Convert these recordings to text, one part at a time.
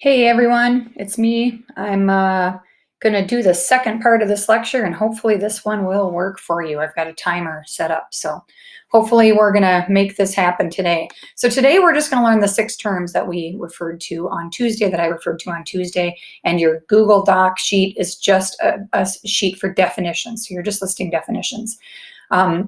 Hey everyone, it's me. I'm going to do the second part of this lecture and hopefully this one will work for you. I've got a timer set up, so hopefully we're going to make this happen today. So today we're just going to learn the 6 terms that we referred to on Tuesday, that I referred to on Tuesday, and your Google Doc sheet is just a sheet for definitions. So you're just listing definitions.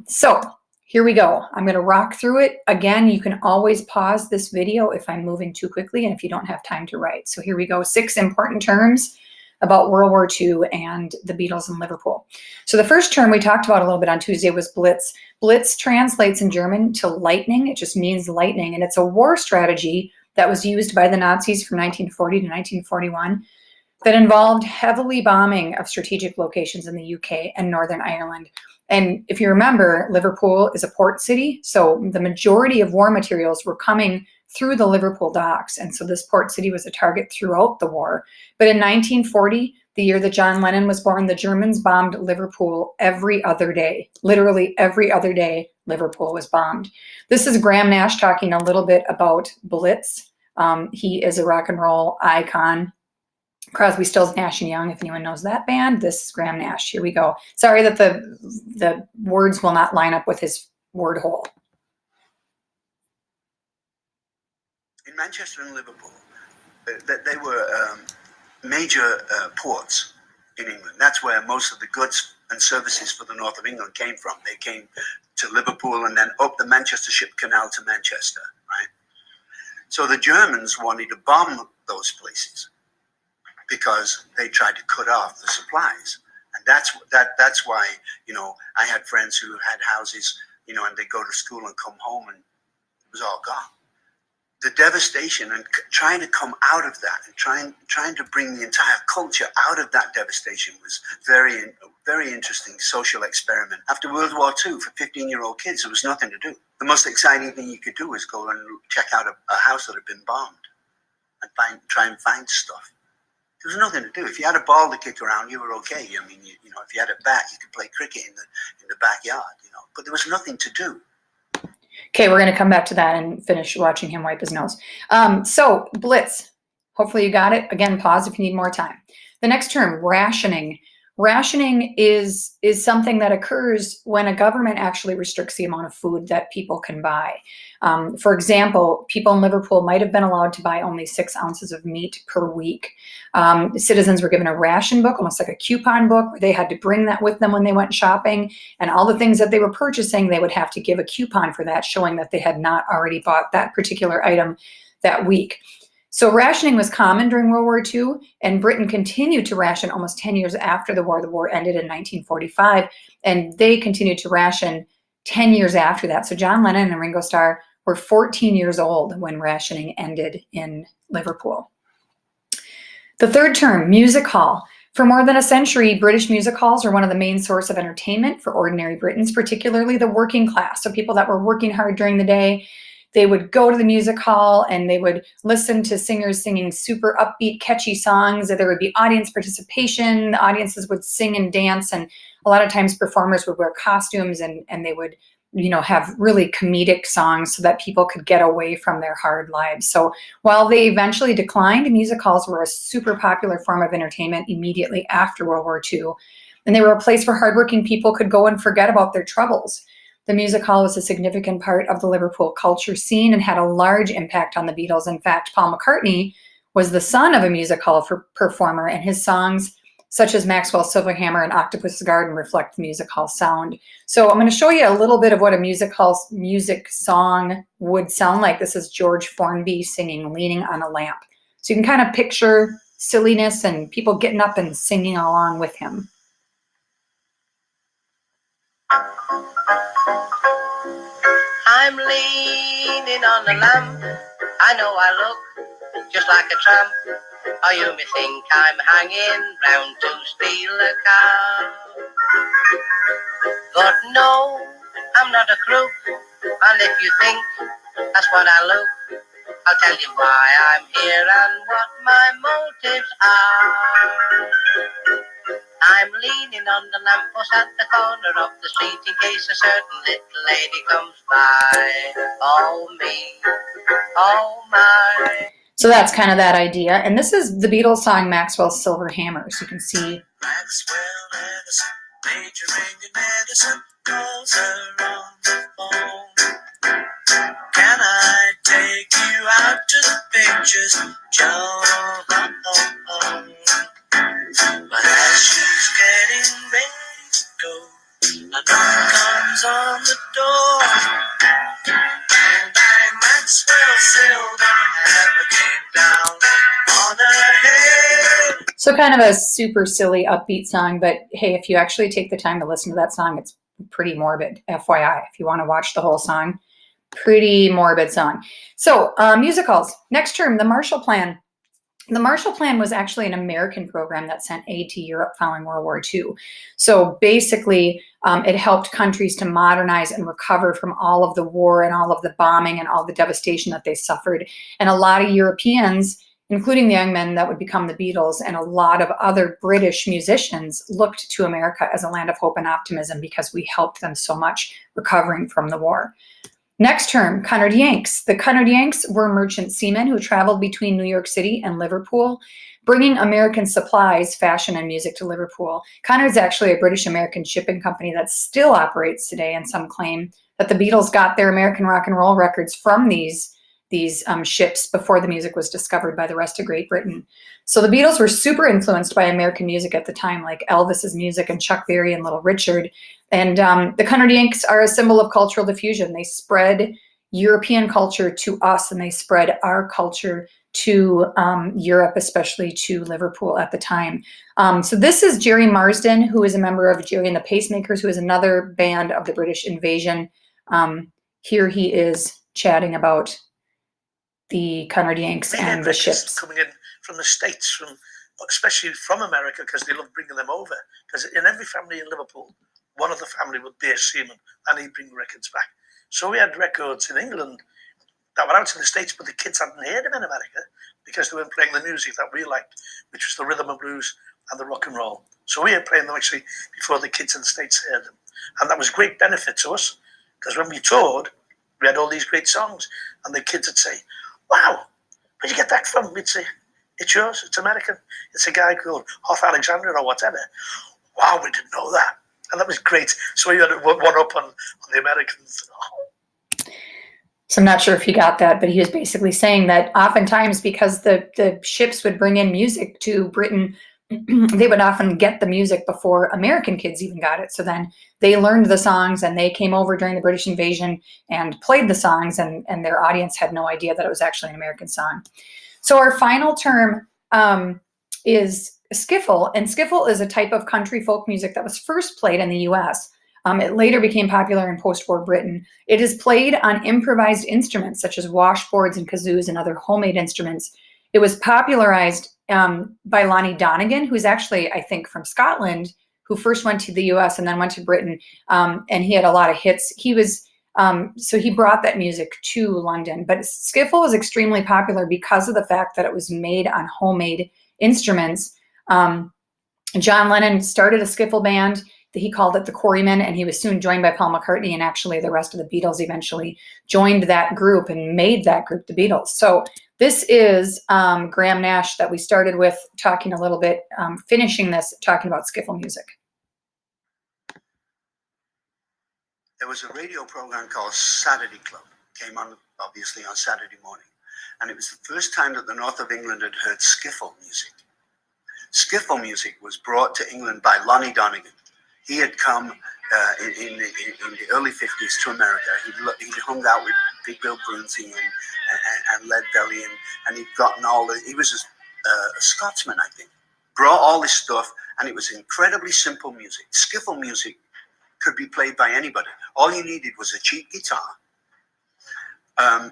So here we go. I'm going to rock through it. Again, you can always pause this video if I'm moving too quickly and if you don't have time to write. So here we go. 6 important terms about World War II and the Beatles and Liverpool. So the first term we talked about a little bit on Tuesday was blitz. Blitz translates in German to lightning. It just means lightning. And it's a war strategy that was used by the Nazis from 1940 to 1941 that involved heavily bombing of strategic locations in the UK and Northern Ireland. And if you remember, Liverpool is a port city, so the majority of war materials were coming through the Liverpool docks, and so this port city was a target throughout the war. But in 1940, the year that John Lennon was born, the Germans bombed Liverpool every other day. Literally every other day, Liverpool was bombed. This is Graham Nash talking a little bit about Blitz. He is a rock and roll icon. Crosby, Stills, Nash and Young, if anyone knows that band. This is Graham Nash. Here we go. Sorry that the words will not line up with his word hole. In Manchester and Liverpool, they were major ports in England. That's where most of the goods and services for the north of England came from. They came to Liverpool and then up the Manchester Ship Canal to Manchester, right? So the Germans wanted to bomb those places because they tried to cut off the supplies. And that's why, I had friends who had houses, and they go to school and come home and it was all gone. The devastation and trying to come out of that and trying to bring the entire culture out of that devastation was very interesting social experiment. After World War II, for 15-year-old kids, there was nothing to do. The most exciting thing you could do was go and check out a house that had been bombed and try and find stuff. There was nothing to do. If you had a ball to kick around, you were okay. I mean, if you had a bat, you could play cricket in the backyard. But there was nothing to do. Okay, we're going to come back to that and finish watching him wipe his nose. So blitz. Hopefully you got it. Again, pause if you need more time. The next term, rationing. Rationing is something that occurs when a government actually restricts the amount of food that people can buy. For example, people in Liverpool might have been allowed to buy only 6 ounces of meat per week. Citizens were given a ration book, almost like a coupon book, where they had to bring that with them when they went shopping. And all the things that they were purchasing, they would have to give a coupon for that, showing that they had not already bought that particular item that week. So rationing was common during World War II, and Britain continued to ration almost 10 years after the war. The war ended in 1945, and they continued to ration 10 years after that. So John Lennon and Ringo Starr were 14 years old when rationing ended in Liverpool. The third term, music hall. For more than a century, British music halls are one of the main source of entertainment for ordinary Britons, particularly the working class. So people that were working hard during the day, they would go to the music hall and they would listen to singers singing super upbeat, catchy songs. There would be audience participation. The audiences would sing and dance, and a lot of times performers would wear costumes and they would have really comedic songs so that people could get away from their hard lives. So while they eventually declined, music halls were a super popular form of entertainment immediately after World War II. And they were a place where hardworking people could go and forget about their troubles. The music hall was a significant part of the Liverpool culture scene and had a large impact on the Beatles. In fact, Paul McCartney was the son of a music hall performer, and his songs, such as Maxwell's Silver Hammer and Octopus's Garden, reflect the music hall sound. So I'm going to show you a little bit of what a music song would sound like. This is George Formby singing Leaning on a Lamp. So you can kind of picture silliness and people getting up and singing along with him. I'm leaning on the lamp. I know I look just like a tramp. Or you may think I'm hanging round to steal a cow. But no, I'm not a crook. And if you think that's what I look, I'll tell you why I'm here and what my motives are. I'm leaning on the lamppost at the corner of the street in case a certain little lady comes by. Oh me, oh my. So that's kind of that idea. And this is the Beatles song Maxwell's Silver Hammer. So you can see. Maxwell Edison, majoring in medicine, calls her on the phone. Can I take you out to the pictures, Joe? But as she's getting ready to go, a knock comes on the door. Bang, bang, Maxwell's silver hammer came down on her head. So kind of a super silly upbeat song, but hey, if you actually take the time to listen to that song, it's pretty morbid, FYI, if you want to watch the whole song. Pretty morbid song. So musicals. Next term, the Marshall Plan. The Marshall Plan was actually an American program that sent aid to Europe following World War II. So basically, it helped countries to modernize and recover from all of the war and all of the bombing and all the devastation that they suffered. And a lot of Europeans, including the young men that would become the Beatles, and a lot of other British musicians looked to America as a land of hope and optimism because we helped them so much recovering from the war. Next term, Cunard Yanks. The Cunard Yanks were merchant seamen who traveled between New York City and Liverpool, bringing American supplies, fashion, and music to Liverpool. Cunard's actually a British-American shipping company that still operates today, and some claim that the Beatles got their American rock and roll records from these ships before the music was discovered by the rest of Great Britain. So the Beatles were super influenced by American music at the time, like Elvis's music and Chuck Berry and Little Richard. And the Cunard Yanks are a symbol of cultural diffusion. They spread European culture to us, and they spread our culture to Europe, especially to Liverpool at the time. So this is Jerry Marsden, who is a member of Jerry and the Pacemakers, who is another band of the British invasion. Here he is chatting about the Cunard Yanks and the ships coming in from the States, especially from America, because they love bringing them over. Because in every family in Liverpool, one of the family would be a seaman, and he'd bring records back. So we had records in England that were out in the States, but the kids hadn't heard them in America because they weren't playing the music that we liked, which was the rhythm and blues and the rock and roll. So we were playing them actually before the kids in the States heard them. And that was great benefit to us, because when we toured, we had all these great songs, and the kids would say, "Wow, where'd you get that from?" We'd say, "It's yours, it's American. It's a guy called Hoff Alexander or whatever." Wow, we didn't know that. And that was great. So we had one up on the Americans. So I'm not sure if he got that, but he was basically saying that oftentimes, because the ships would bring in music to Britain, they would often get the music before American kids even got it. So then they learned the songs, and they came over during the British invasion and played the songs, and their audience had no idea that it was actually an American song. So our final term is skiffle, and skiffle is a type of country folk music that was first played in the US. It later became popular in post-war Britain. It is played on improvised instruments such as washboards and kazoos and other homemade instruments. It was popularized by Lonnie Donegan, who's actually, I think, from Scotland, who first went to the US and then went to Britain, and he had a lot of hits. He was so he brought that music to London. But skiffle was extremely popular because of the fact that it was made on homemade instruments. John Lennon started a skiffle band. He called it the Quarrymen, and he was soon joined by Paul McCartney, and actually the rest of the Beatles eventually joined that group and made that group the Beatles. So this is Graham Nash that we started with, talking a little bit, finishing this, talking about skiffle music. There was a radio program called Saturday Club, came on obviously on Saturday morning, and it was the first time that the north of England had heard skiffle music. Skiffle music was brought to England by Lonnie Donegan. He had come in the early 50s to America. He'd hung out with Big Bill Broonzy and Lead Belly, and he'd gotten he was a Scotsman, I think. Brought all this stuff, and it was incredibly simple music. Skiffle music could be played by anybody. All you needed was a cheap guitar, a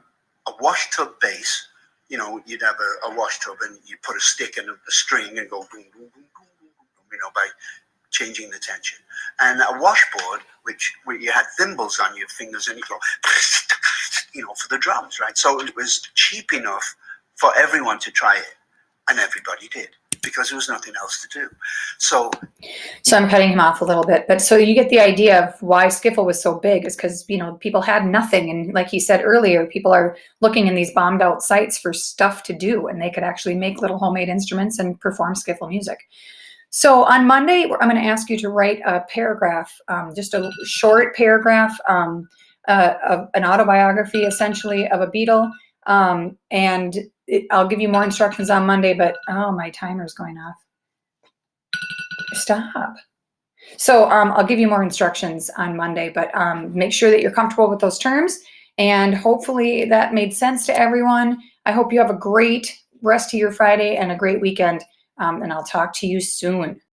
wash tub bass. You know, you'd have a wash tub, and you put a stick and a string and go boom, boom, boom, boom, boom, boom, you know, by changing the tension. And a washboard, where you had thimbles on your fingers, and you go, you know, for the drums, right? So it was cheap enough for everyone to try it, and everybody did. because there was nothing else to do. So I'm cutting him off a little bit, but so you get the idea of why skiffle was so big is because, you know, people had nothing. And like he said earlier, people are looking in these bombed out sites for stuff to do, and they could actually make little homemade instruments and perform skiffle music. So on Monday, I'm going to ask you to write a paragraph, just a short paragraph, of an autobiography, essentially, of a Beatle. I'll give you more instructions on Monday, but oh, my timer's going off. Stop. So I'll give you more instructions on Monday, but make sure that you're comfortable with those terms. And hopefully that made sense to everyone. I hope you have a great rest of your Friday and a great weekend. And I'll talk to you soon.